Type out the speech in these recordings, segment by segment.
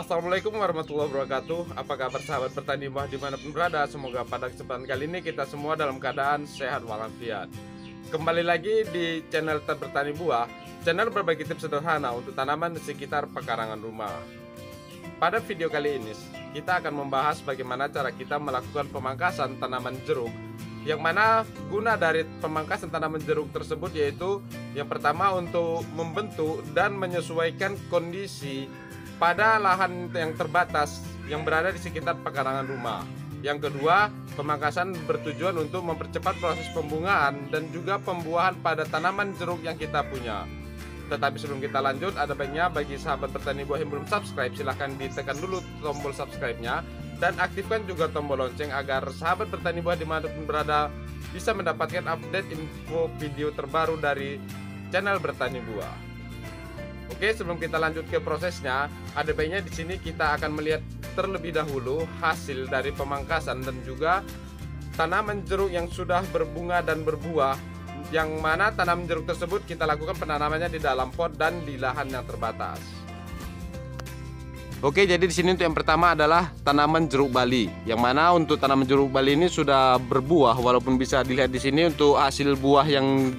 Assalamualaikum warahmatullahi wabarakatuh. Apa kabar sahabat petani buah dimanapun berada? Semoga pada kesempatan kali ini kita semua dalam keadaan sehat walafiat. Kembali lagi di channel Bertani Buah, channel berbagi tips sederhana untuk tanaman di sekitar pekarangan rumah. Pada video kali ini kita akan membahas bagaimana cara kita melakukan pemangkasan tanaman jeruk, yang mana guna dari pemangkasan tanaman jeruk tersebut yaitu yang pertama untuk membentuk dan menyesuaikan kondisi pada lahan yang terbatas yang berada di sekitar pekarangan rumah. Yang kedua, pemangkasan bertujuan untuk mempercepat proses pembungaan dan juga pembuahan pada tanaman jeruk yang kita punya. Tetapi sebelum kita lanjut, ada baiknya bagi sahabat petani buah yang belum subscribe, silahkan ditekan dulu tombol subscribe-nya dan aktifkan juga tombol lonceng agar sahabat petani buah dimanapun berada bisa mendapatkan update info video terbaru dari channel Bertani Buah. Oke, sebelum kita lanjut ke prosesnya, ada baiknya di sini kita akan melihat terlebih dahulu hasil dari pemangkasan dan juga tanaman jeruk yang sudah berbunga dan berbuah, yang mana tanaman jeruk tersebut kita lakukan penanamannya di dalam pot dan di lahan yang terbatas. Oke, jadi di sini untuk yang pertama adalah tanaman jeruk Bali, yang mana untuk tanaman jeruk Bali ini sudah berbuah, walaupun bisa dilihat di sini untuk hasil buah yang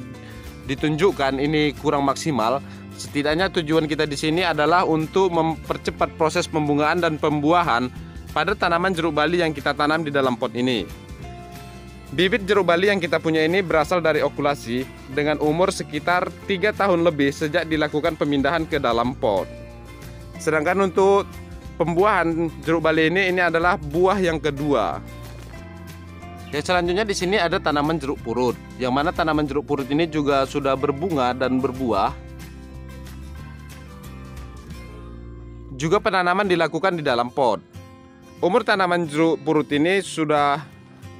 ditunjukkan ini kurang maksimal. Setidaknya tujuan kita di sini adalah untuk mempercepat proses pembungaan dan pembuahan pada tanaman jeruk Bali yang kita tanam di dalam pot ini. Bibit jeruk Bali yang kita punya ini berasal dari okulasi dengan umur sekitar 3 tahun lebih sejak dilakukan pemindahan ke dalam pot. Sedangkan untuk pembuahan jeruk Bali ini adalah buah yang kedua. Selanjutnya di sini ada tanaman jeruk purut, yang mana tanaman jeruk purut ini juga sudah berbunga dan berbuah. Juga penanaman dilakukan di dalam pot. Umur tanaman jeruk purut ini sudah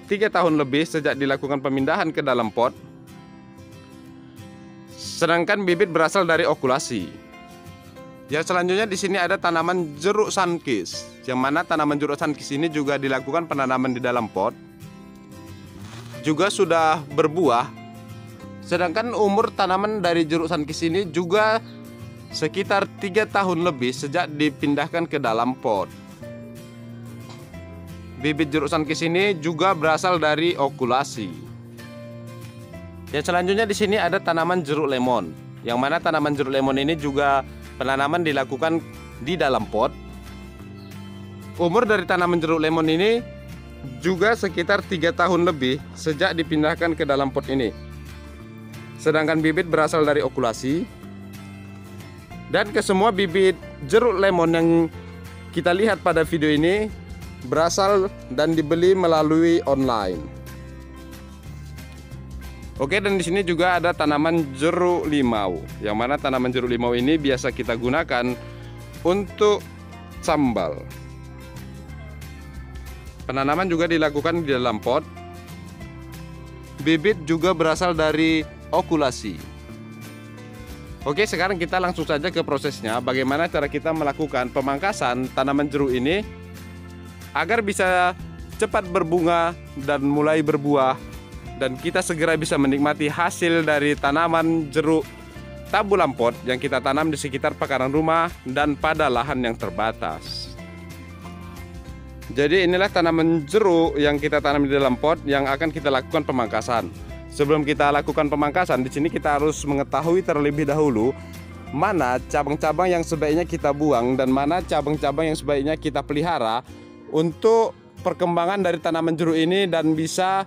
3 tahun lebih sejak dilakukan pemindahan ke dalam pot. Sedangkan bibit berasal dari okulasi. Yang selanjutnya di sini ada tanaman jeruk sunkist, yang mana tanaman jeruk sunkist ini juga dilakukan penanaman di dalam pot. Juga sudah berbuah. Sedangkan umur tanaman dari jeruk sunkist ini juga sekitar 3 tahun lebih sejak dipindahkan ke dalam pot. Bibit jeruk sunkist ini juga berasal dari okulasi. Yang selanjutnya di sini ada tanaman jeruk lemon, yang mana tanaman jeruk lemon ini juga penanaman dilakukan di dalam pot. Umur dari tanaman jeruk lemon ini juga sekitar 3 tahun lebih sejak dipindahkan ke dalam pot ini. Sedangkan bibit berasal dari okulasi. Dan kesemua bibit jeruk lemon yang kita lihat pada video ini berasal dan dibeli melalui online. Oke, dan di sini juga ada tanaman jeruk limau, yang mana tanaman jeruk limau ini biasa kita gunakan untuk sambal. Penanaman juga dilakukan di dalam pot. Bibit juga berasal dari okulasi. Oke, sekarang kita langsung saja ke prosesnya. Bagaimana cara kita melakukan pemangkasan tanaman jeruk ini agar bisa cepat berbunga dan mulai berbuah, dan kita segera bisa menikmati hasil dari tanaman jeruk tabulam pot yang kita tanam di sekitar pekarangan rumah dan pada lahan yang terbatas. Jadi inilah tanaman jeruk yang kita tanam di dalam pot yang akan kita lakukan pemangkasan. Sebelum kita lakukan pemangkasan, di sini kita harus mengetahui terlebih dahulu mana cabang-cabang yang sebaiknya kita buang dan mana cabang-cabang yang sebaiknya kita pelihara untuk perkembangan dari tanaman jeruk ini, dan bisa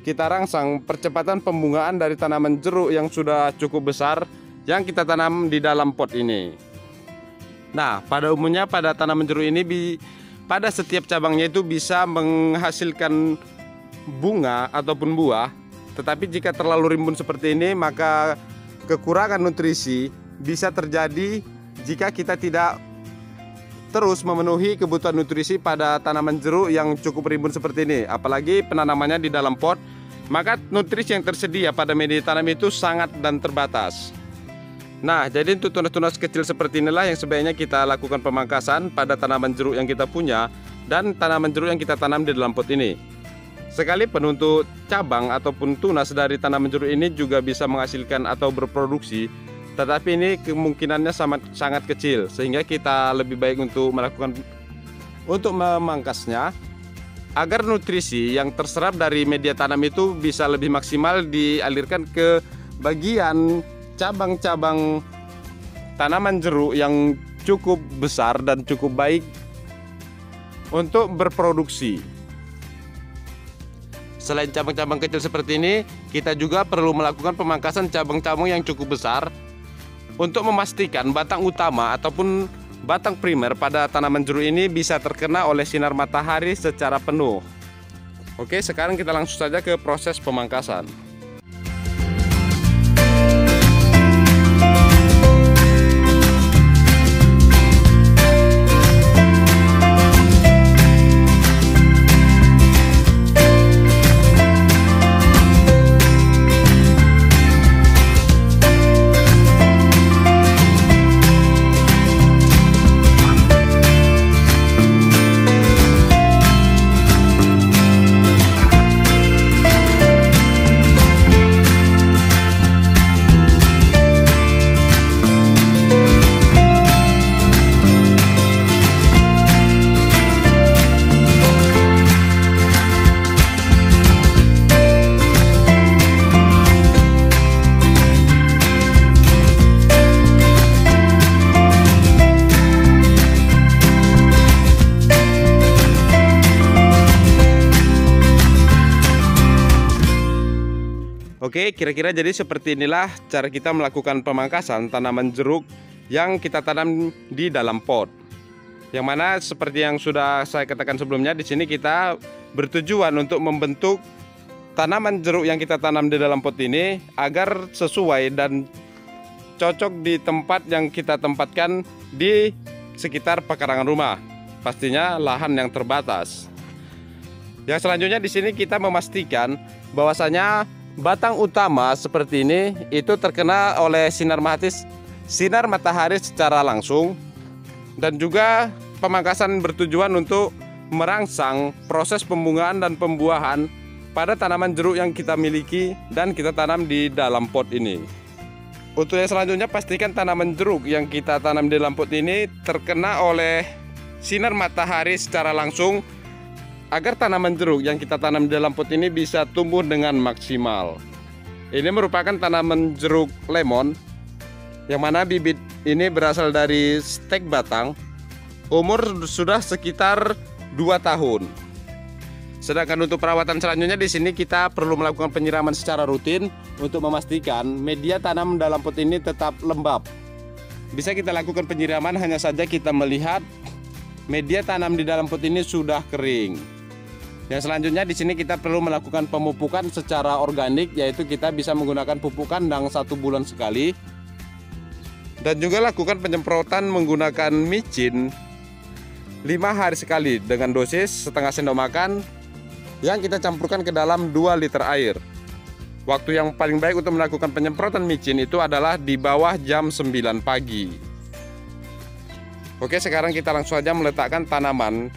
kita rangsang percepatan pembungaan dari tanaman jeruk yang sudah cukup besar yang kita tanam di dalam pot ini. Nah, pada umumnya pada tanaman jeruk ini pada setiap cabangnya itu bisa menghasilkan bunga ataupun buah. Tetapi jika terlalu rimbun seperti ini, maka kekurangan nutrisi bisa terjadi jika kita tidak terus memenuhi kebutuhan nutrisi pada tanaman jeruk yang cukup rimbun seperti ini. Apalagi penanamannya di dalam pot, maka nutrisi yang tersedia pada media tanam itu sangat dan terbatas. Nah, jadi untuk tunas-tunas kecil seperti inilah yang sebaiknya kita lakukan pemangkasan pada tanaman jeruk yang kita punya dan tanaman jeruk yang kita tanam di dalam pot ini. Sekalipun untuk cabang ataupun tunas dari tanaman jeruk ini juga bisa menghasilkan atau berproduksi, tetapi ini kemungkinannya sangat kecil, sehingga kita lebih baik untuk memangkasnya agar nutrisi yang terserap dari media tanam itu bisa lebih maksimal dialirkan ke bagian cabang-cabang tanaman jeruk yang cukup besar dan cukup baik untuk berproduksi. Selain cabang-cabang kecil seperti ini, kita juga perlu melakukan pemangkasan cabang-cabang yang cukup besar untuk memastikan batang utama ataupun batang primer pada tanaman jeruk ini bisa terkena oleh sinar matahari secara penuh. Oke, sekarang kita langsung saja ke proses pemangkasan. Oke, kira-kira jadi seperti inilah cara kita melakukan pemangkasan tanaman jeruk yang kita tanam di dalam pot. Yang mana seperti yang sudah saya katakan sebelumnya, di sini kita bertujuan untuk membentuk tanaman jeruk yang kita tanam di dalam pot ini agar sesuai dan cocok di tempat yang kita tempatkan di sekitar pekarangan rumah. Pastinya lahan yang terbatas. Yang selanjutnya di sini kita memastikan bahwasanya batang utama seperti ini itu terkena oleh sinar matahari secara langsung, dan juga pemangkasan bertujuan untuk merangsang proses pembungaan dan pembuahan pada tanaman jeruk yang kita miliki dan kita tanam di dalam pot ini. Untuk yang selanjutnya, pastikan tanaman jeruk yang kita tanam di dalam pot ini terkena oleh sinar matahari secara langsung agar tanaman jeruk yang kita tanam di dalam pot ini bisa tumbuh dengan maksimal. Ini merupakan tanaman jeruk lemon, yang mana bibit ini berasal dari stek batang, umur sudah sekitar 2 tahun. Sedangkan untuk perawatan selanjutnya di sini kita perlu melakukan penyiraman secara rutin untuk memastikan media tanam dalam pot ini tetap lembab. Bisa kita lakukan penyiraman hanya saja kita melihat media tanam di dalam pot ini sudah kering. Yang selanjutnya di sini kita perlu melakukan pemupukan secara organik, yaitu kita bisa menggunakan pupuk kandang 1 bulan sekali, dan juga lakukan penyemprotan menggunakan micin 5 hari sekali dengan dosis setengah sendok makan yang kita campurkan ke dalam 2 liter air. Waktu yang paling baik untuk melakukan penyemprotan micin itu adalah di bawah jam 9 pagi. Oke, sekarang kita langsung saja meletakkan tanaman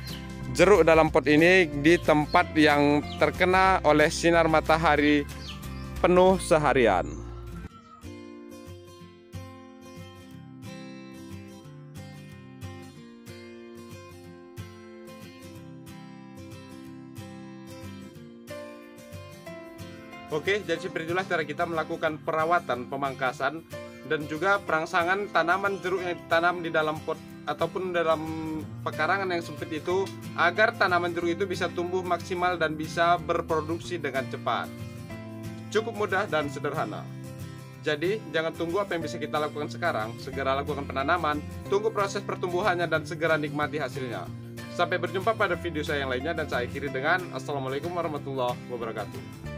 jeruk dalam pot ini di tempat yang terkena oleh sinar matahari penuh seharian. Oke, jadi seperti itulah cara kita melakukan perawatan, pemangkasan, dan juga perangsangan tanaman jeruk yang ditanam di dalam pot ataupun dalam pekarangan yang sempit itu, agar tanaman jeruk itu bisa tumbuh maksimal dan bisa berproduksi dengan cepat. Cukup mudah dan sederhana. Jadi jangan tunggu apa yang bisa kita lakukan sekarang, segera lakukan penanaman, tunggu proses pertumbuhannya dan segera nikmati hasilnya. Sampai berjumpa pada video saya yang lainnya, dan saya akhiri dengan Assalamualaikum warahmatullahi wabarakatuh.